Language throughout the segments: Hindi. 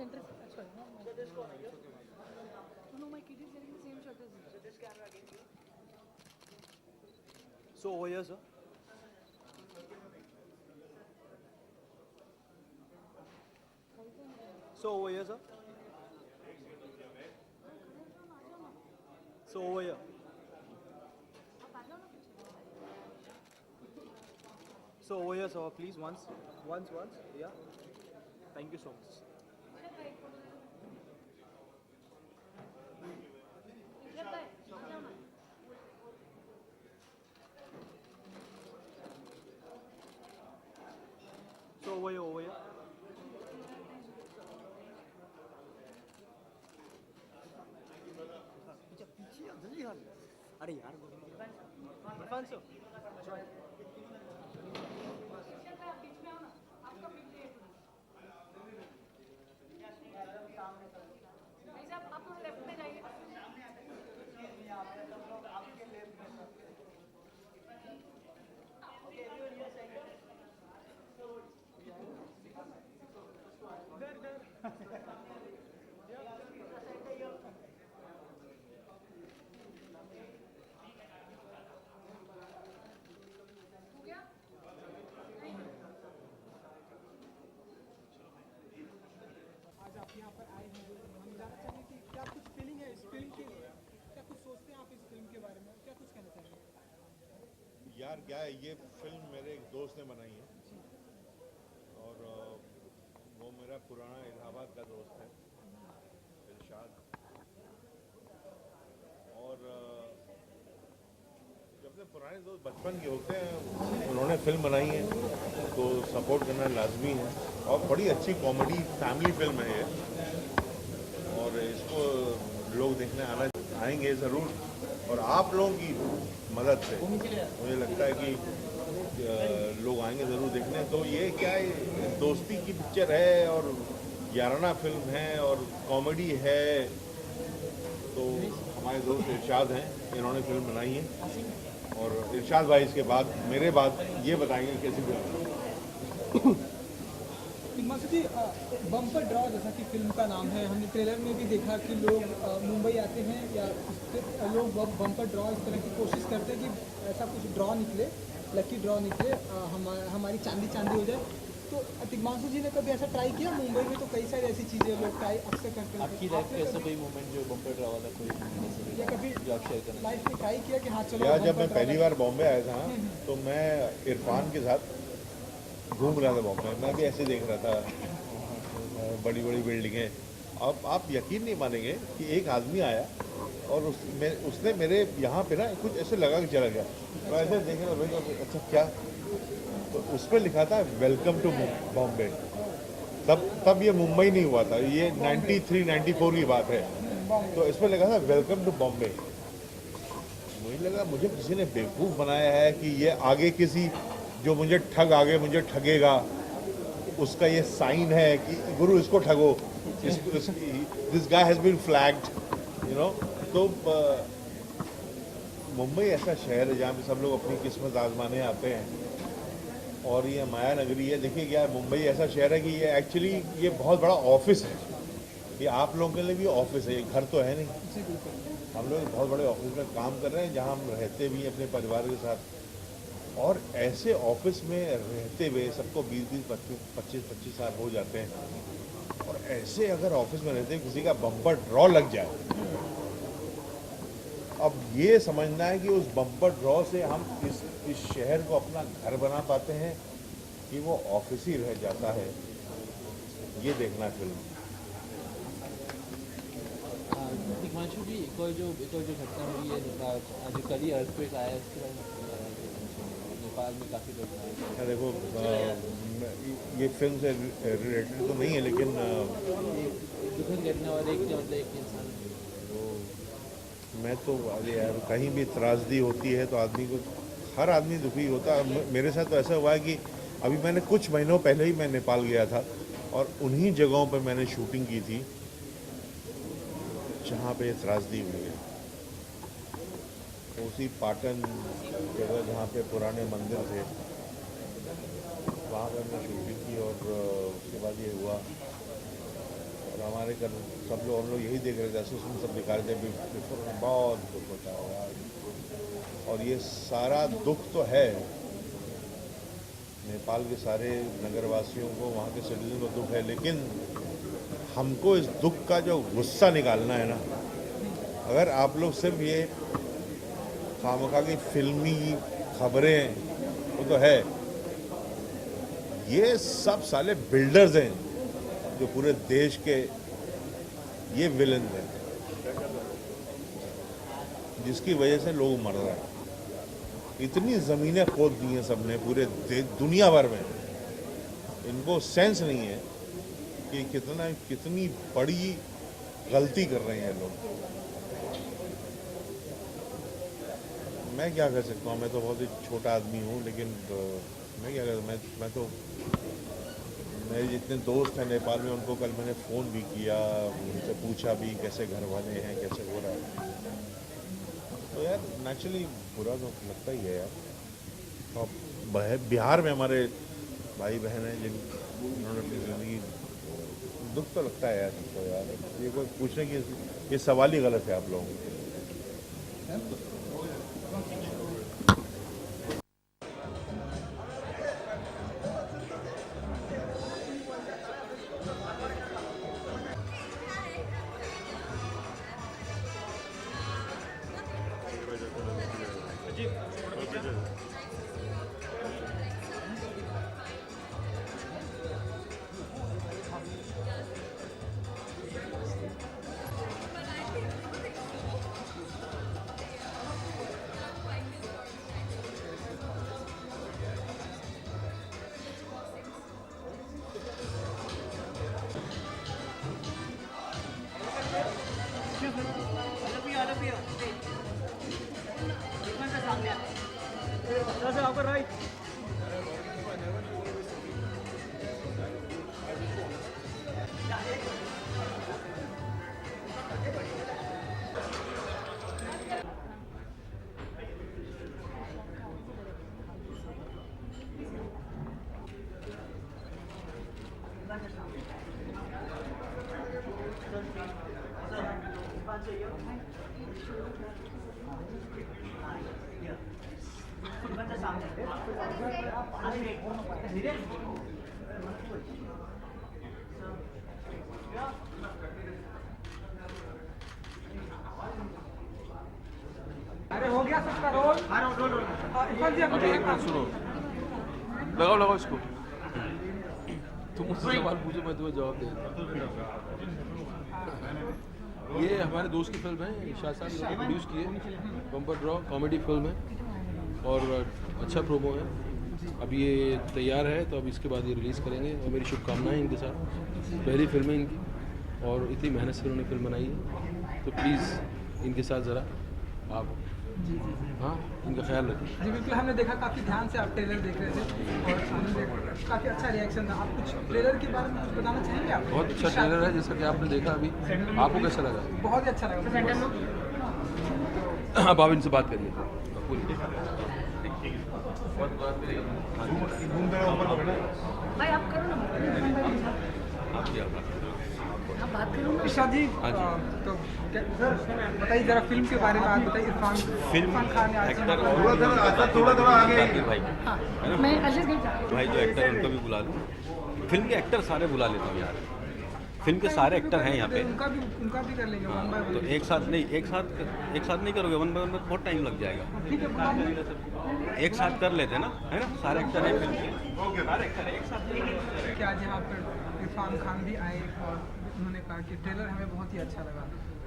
enter. Sorry, no, no. So this one, no, my kid is wearing the same shirt as me. So this camera again. So over here, sir. So over here, sir. So over here. So over here, sir. Please, once. Yeah. Thank you so much. So over here, over here. अरे यार इरफान सर आप लेफ्ट में जाइए. आज आप यहाँ पर आए हैं, हम जानना चाहेंगे कि क्या कुछ फीलिंग है इस फिल्म की, क्या कुछ सोचते हैं आप इस फिल्म के बारे में, क्या कुछ कहना चाहेंगे? यार क्या है, ये फिल्म मेरे एक दोस्त ने बनाई है और वो मेरा पुराना इलाहाबाद का दोस्त है इरशाद। और जब से पुराने दोस्त बचपन के होते हैं, उन्होंने फिल्म बनाई है तो सपोर्ट करना लाजमी है। और बड़ी अच्छी कॉमेडी फैमिली फिल्म है ये, और इसको लोग देखने आएंगे ज़रूर। और आप लोगों की मदद से मुझे लगता है कि लोग आएंगे ज़रूर देखने। तो ये क्या है, दोस्ती की पिक्चर है और याराना फिल्म है और कॉमेडी है। तो हमारे दोस्त इरशाद हैं, इन्होंने फिल्म बनाई है और इरशाद भाई इसके बाद मेरे बाद ये बताएंगे कैसी फिल्म। हिमांशु जी, बम्पर ड्रॉ जैसा कि फिल्म का नाम है, हमने ट्रेलर में भी देखा कि लोग मुंबई आते हैं या लोग बम्पर ड्रॉ इस तरह की कोशिश करते हैं कि ऐसा कुछ ड्रॉ निकले, लकी ड्रॉ निकले, हमारी चांदी हो जाए। तो तिग्मांशु जी ने कभी ऐसा ट्राई किया? मुंबई में तो कई सारी ऐसी चीज़ें लोग ट्राई अक्सर करते हैं। आपकी लाइफ में ऐसा कोई मोमेंट जो बम्पर ड्रॉ वाला कोई या कभी जो आप शेयर करना लाइफ में ट्राई किया कि हाँ चलो? यार जब मैं पहली बार बॉम्बे आया था तो मैं इरफान के साथ घूम रहा था बॉम्बे। मैं भी ऐसे देख रहा था बड़ी बड़ी बिल्डिंगें। अब आप यकीन नहीं मानेंगे कि एक आदमी आया और उसने मेरे यहाँ पे ना कुछ ऐसे लगा के चला गया। मैं ऐसे देख रहा भाई, अच्छा क्या? तो उस पर लिखा था वेलकम टू बॉम्बे। तब ये मुंबई नहीं हुआ था, ये 93-94 की बात है। तो इस पर लिखा था वेलकम टू बॉम्बे। मुझे लगा मुझे किसी ने बेवकूफ़ बनाया है कि ये आगे किसी जो मुझे ठगेगा उसका ये साइन है कि गुरु इसको ठगो, this guy has been flagged, you know. तो मुंबई ऐसा शहर है जहाँ पे सब लोग अपनी किस्मत आजमाने आते हैं और ये माया नगरी है। देखिए क्या है, मुंबई ऐसा शहर है कि ये एक्चुअली ये बहुत बड़ा ऑफिस है। ये आप लोगों के लिए भी ऑफिस है, ये घर तो है नहीं। हम लोग बहुत बड़े ऑफिस में काम कर रहे हैं जहाँ हम रहते भी अपने परिवार के साथ। और ऐसे ऑफिस में रहते हुए सबको 20-25 साल हो जाते हैं और ऐसे अगर ऑफिस में रहते किसी का बम्पर ड्रॉ लग जाए, अब ये समझना है कि उस बम्पर ड्रॉ से हम इस शहर को अपना घर बना पाते हैं कि वो ऑफिस ही रह जाता है, ये देखना फिल्म। हिमांशु जी, एक और जो घटना हुई है, जो कल ही अर्थक्वेक आया है, उसके बारे में नेपाल में काफ़ी लोग आए। देखो ये फिल्म से रिलेटेड तो नहीं है, लेकिन दुखद घटना और एक मतलब एक इंसान, मैं तो अरे यार कहीं भी त्रासदी होती है तो आदमी को, हर आदमी दुखी होता है। मेरे साथ तो ऐसा हुआ है कि अभी मैंने कुछ महीनों पहले ही मैं नेपाल गया था और उन्हीं जगहों पर मैंने शूटिंग की थी जहाँ पे त्रासदी हुई है। उसी पाटन जगह जहाँ पे पुराने मंदिर थे, वहाँ पर हमने शूटिंग की और उसके बाद ये हुआ। और हमारे घर सब लोग हम लोग यही देख रहे थे, एसोसिएशन सब दिखा रहे थे बिफोर, बहुत दुख होता है यार। और ये सारा दुख तो है नेपाल के सारे नगरवासियों को, वहाँ के सिटीजन को दुख है, लेकिन हमको इस दुख का जो गुस्सा निकालना है ना, अगर आप लोग सिर्फ ये खामखा की फिल्मी खबरें, वो तो है, ये सब साले बिल्डर्स हैं जो पूरे देश के ये विलन हैं, जिसकी वजह से लोग मर रहे हैं। इतनी ज़मीनें खोद दी हैं सबने पूरे दुनिया भर में, इनको सेंस नहीं है कि कितनी बड़ी गलती कर रहे हैं लोग। मैं क्या कर सकता हूँ, मैं तो बहुत ही छोटा आदमी हूँ, लेकिन मैं क्या कर, मैं तो, मेरे जितने दोस्त हैं नेपाल में, उनको कल मैंने फ़ोन भी किया, उनसे पूछा भी कैसे घर वाले हैं, कैसे हो रहा है। तो यार नेचुरली बुरा तो लगता ही है यार। और बिहार में हमारे भाई बहन हैं जिन्होंने अपनी ज़िंदगी, दुख तो लगता है यार हमको यार। ये कोई पूछने की, ये सवाल ही गलत है आप लोगों के। सर आपका राइट। अरे हो गया सबका रोल। इरफान जी अभी एक मिनट सुनो, लगाओ इसको। तुम मुझसे सवाल पूछो, मैं तुम्हें जवाब दे। ये हमारे दोस्त की फिल्म है, शाह साहब ने प्रोड्यूस की है, बम्पर ड्रॉ कॉमेडी फिल्म है और अच्छा प्रोमो है। अब ये तैयार है, तो अब इसके बाद ये रिलीज़ करेंगे और मेरी शुभकामनाएं इनके साथ। पहली फिल्म है इनकी और इतनी मेहनत से उन्होंने फिल्म बनाई है, तो प्लीज़ इनके साथ ज़रा आप हाँ इनका ख्याल रखें। जी बिल्कुल, हमने देखा काफ़ी ध्यान से आप ट्रेलर देख रहे थे और हमने काफ़ी अच्छा रिएक्शन था। आप कुछ ट्रेलर के बारे में कुछ बताना चाहेंगे आप? बहुत अच्छा ट्रेलर है, जैसा कि आपने देखा अभी। आपको कैसा लगा? बहुत ही अच्छा लगा। अब आप इनसे बात करिए। भाई आप करो ना, आप क्या आप बात करो ना। इरशाद जी, तो बताइए जरा फिल्म के बारे में। आप बताइए, इरफान खान ने थोड़ा आगे भाई, हाँ, मैं अजय गई भाई जो एक्टर उनको भी बुला लूँ। फिल्म के एक्टर सारे बुला लेता हूँ यार, फिल्म के सारे एक्टर हैं यहाँ पे। उनका भी कर लेंगे वन बाय तो एक साथ नहीं करोगे, वन बाय वन में बहुत टाइम लग जाएगा। ठीक है, बुला लेंगे। एक साथ कर लेते हैं ना, है ना, सारे एक्टर हैं फिल्म के, सारे एक्टर एक साथ। कि आज यहाँ पर इरफान खान भी आए और उन्होंने कहा कि ट्रेलर हमें बहुत ही अच्छा लगा।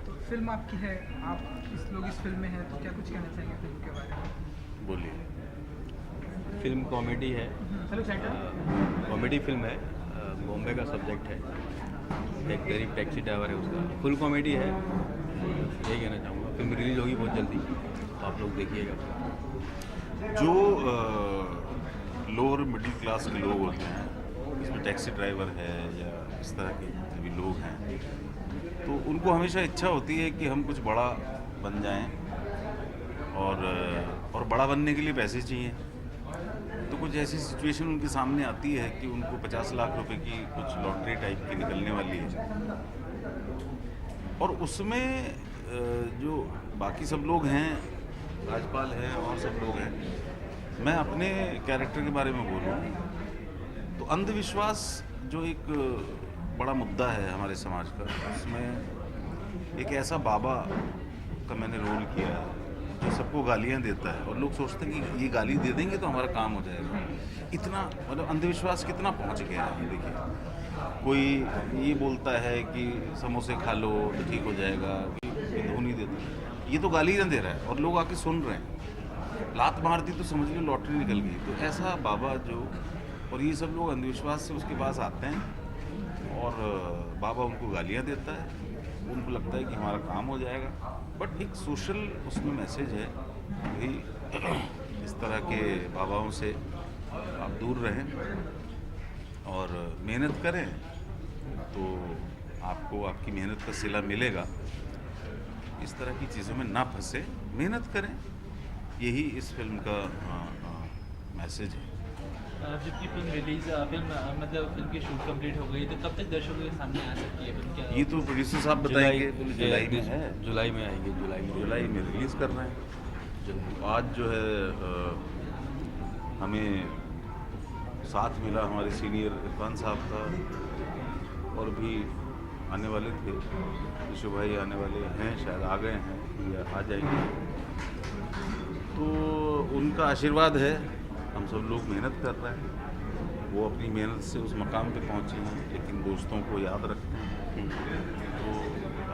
तो फिल्म आपकी है, आप इस फिल्म में हैं, तो क्या कुछ कहना चाहेंगे फिल्म के बारे में? बोलिए। फिल्म कॉमेडी है, हेलो सेंटर। कॉमेडी फिल्म है, बॉम्बे का सब्जेक्ट है, एक गरीब टैक्सी ड्राइवर है उसका, फुल कॉमेडी है। यही कहना चाहूँगा। फिल्म रिलीज होगी बहुत जल्दी, तो आप लोग देखिएगा। जो लोअर मिडिल क्लास के लोग होते हैं, इसमें टैक्सी ड्राइवर है या इस तरह के भी लोग हैं, तो उनको हमेशा इच्छा होती है कि हम कुछ बड़ा बन जाएं और बड़ा बनने के लिए पैसे चाहिए। तो कुछ ऐसी सिचुएशन उनके सामने आती है कि उनको 50 लाख रुपए की कुछ लॉटरी टाइप की निकलने वाली है, और उसमें जो बाकी सब लोग हैं, राजपाल हैं और सब लोग हैं, मैं अपने कैरेक्टर के बारे में बोलूँ तो अंधविश्वास जो एक बड़ा मुद्दा है हमारे समाज का, उसमें एक ऐसा बाबा का मैंने रोल किया है जो सबको गालियाँ देता है और लोग सोचते हैं कि ये गाली दे देंगे तो हमारा काम हो जाएगा। इतना मतलब अंधविश्वास कितना पहुंच गया है। देखिए, कोई ये बोलता है कि समोसे खा लो तो ठीक हो जाएगा, कि धोनी दे दो, ये तो गालियाँ दे रहा है और लोग आके सुन रहे हैं। लात मार दी तो समझ लो लॉटरी निकल गई। तो ऐसा बाबा जो, और ये सब लोग अंधविश्वास से उसके पास आते हैं और बाबा उनको गालियाँ देता है, उनको लगता है कि हमारा काम हो जाएगा। बट एक सोशल उसमें मैसेज है भाई, इस तरह के बाबाओं से आप दूर रहें और मेहनत करें तो आपको आपकी मेहनत का सिला मिलेगा। इस तरह की चीज़ों में ना फंसे, मेहनत करें, यही इस फिल्म का मैसेज है। जबकि फिल्म की शूट कंप्लीट हो गई तो कब तक दर्शकों के सामने आ सकती है फिल्म? क्या ये तो प्रोड्यूसर साहब बताएंगे। जुलाई में है, जुलाई में आएगी, जुलाई में रिलीज़ कर रहे हैं। आज जो है हमें साथ मिला हमारे सीनियर इरफान साहब का, और भी आने वाले थे, यशु भाई आने वाले हैं, शायद आ गए हैं या आ जाएंगे। तो उनका आशीर्वाद है, हम सब लोग मेहनत कर रहे हैं। वो अपनी मेहनत से उस मकाम पे पहुँचे हैं, लेकिन दोस्तों को याद रखते हैं। तो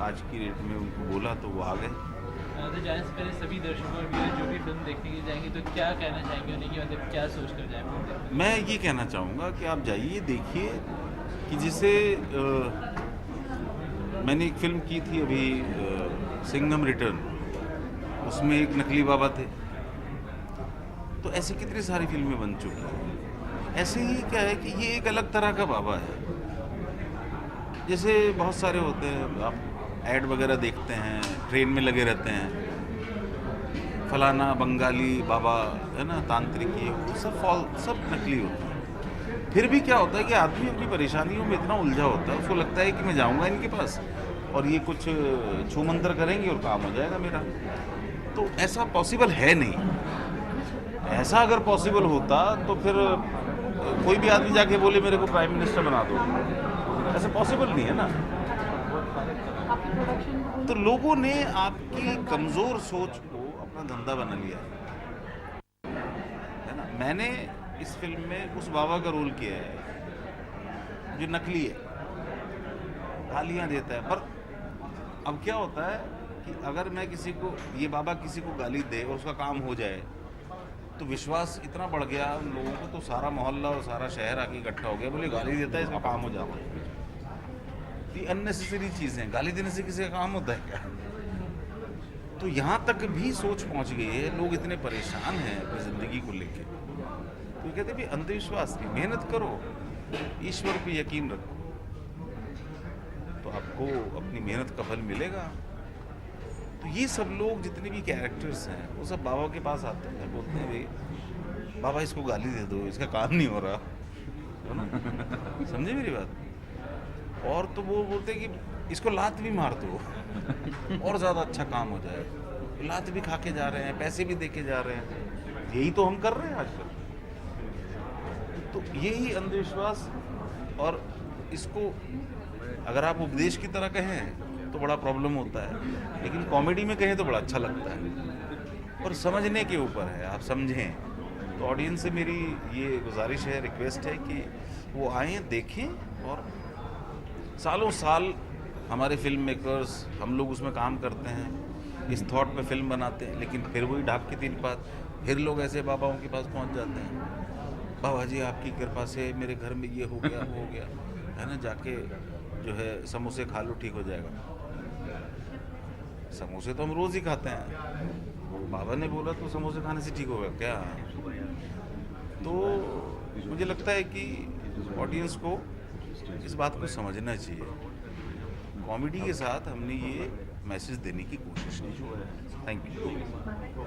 आज की डेट में उनको बोला तो वो आ गए। तो जाने से पहले सभी दर्शकों और जो भी फिल्म देखने के लिए जाएंगे तो क्या कहना चाहेंगे उन्हें, कि मतलब क्या सोच कर जाएंगे? मैं ये कहना चाहूँगा कि आप जाइए, देखिए कि जिसे मैंने एक फिल्म की थी अभी, सिंघम रिटर्न, उसमें एक नकली बाबा थे। तो ऐसी कितनी सारी फिल्में बन चुकी हैं। ऐसे ही क्या है कि ये एक अलग तरह का बाबा है। जैसे बहुत सारे होते हैं, आप ऐड वगैरह देखते हैं, ट्रेन में लगे रहते हैं, फलाना बंगाली बाबा है ना, तांत्रिक, ये वो सब नकली होता है। फिर भी क्या होता है कि आदमी अपनी परेशानियों में इतना उलझा होता है, उसको लगता है कि मैं जाऊंगा इनके पास और ये कुछ छू मंतर करेंगे और काम हो जाएगा मेरा। तो ऐसा पॉसिबल है नहीं। ऐसा अगर पॉसिबल होता तो फिर कोई भी आदमी जाके बोले मेरे को प्राइम मिनिस्टर बना दो, ऐसा पॉसिबल नहीं है ना। तो लोगों ने आपकी कमज़ोर सोच को अपना धंधा बना लिया है ना। मैंने इस फिल्म में उस बाबा का रोल किया है जो नकली है, गालियाँ देता है। पर अब क्या होता है कि अगर मैं किसी को, ये बाबा किसी को गाली दे और उसका काम हो जाए तो विश्वास इतना बढ़ गया उन लोगों को, तो सारा मोहल्ला और सारा शहर आके इकट्ठा हो गया, बोले गाली देता है इसका काम हो जाता है। ये अननेसेसरी चीज़ें, गाली देने से किसी का काम होता है क्या? तो यहाँ तक भी सोच पहुँच गई है, लोग इतने परेशान हैं अपनी ज़िंदगी को लेके। तो कहते भी अंधविश्वास की, मेहनत करो, ईश्वर पे यकीन रखो, तो आपको अपनी मेहनत का फल मिलेगा। तो ये सब लोग जितने भी कैरेक्टर्स हैं वो सब बाबा के पास आते हैं, बोलते हैं भाई बाबा इसको गाली दे दो, इसका काम नहीं हो रहा है ना। समझे मेरी बात? और तो वो बोलते हैं कि इसको लात भी मार दो और ज़्यादा अच्छा काम हो जाए। लात भी खा के जा रहे हैं, पैसे भी दे के जा रहे हैं, यही तो हम कर रहे हैं आजकल। तो यही अंधविश्वास, और इसको अगर आप उपदेश की तरह कहें तो बड़ा प्रॉब्लम होता है, लेकिन कॉमेडी में कहें तो बड़ा अच्छा लगता है। और समझने के ऊपर है, आप समझें। तो ऑडियंस से मेरी ये गुजारिश है, रिक्वेस्ट है कि वो आएँ, देखें। और सालों साल हमारे फिल्म मेकर्स, हम लोग उसमें काम करते हैं, इस थॉट पे फिल्म बनाते हैं, लेकिन फिर वही ढाक की तीन बात, फिर लोग ऐसे बाबाओं के पास पहुंच जाते हैं, बाबा जी आपकी कृपा से मेरे घर में ये हो गया, वो हो गया, है ना, जाके जो है समोसे खा लो ठीक हो जाएगा। समोसे तो हम रोज़ ही खाते हैं, बाबा ने बोला तो समोसे खाने से ठीक होगा क्या? तो मुझे लगता है कि ऑडियंस को इस बात को समझना चाहिए। कॉमेडी के साथ हमने ये मैसेज देने की कोशिश की। Thank you.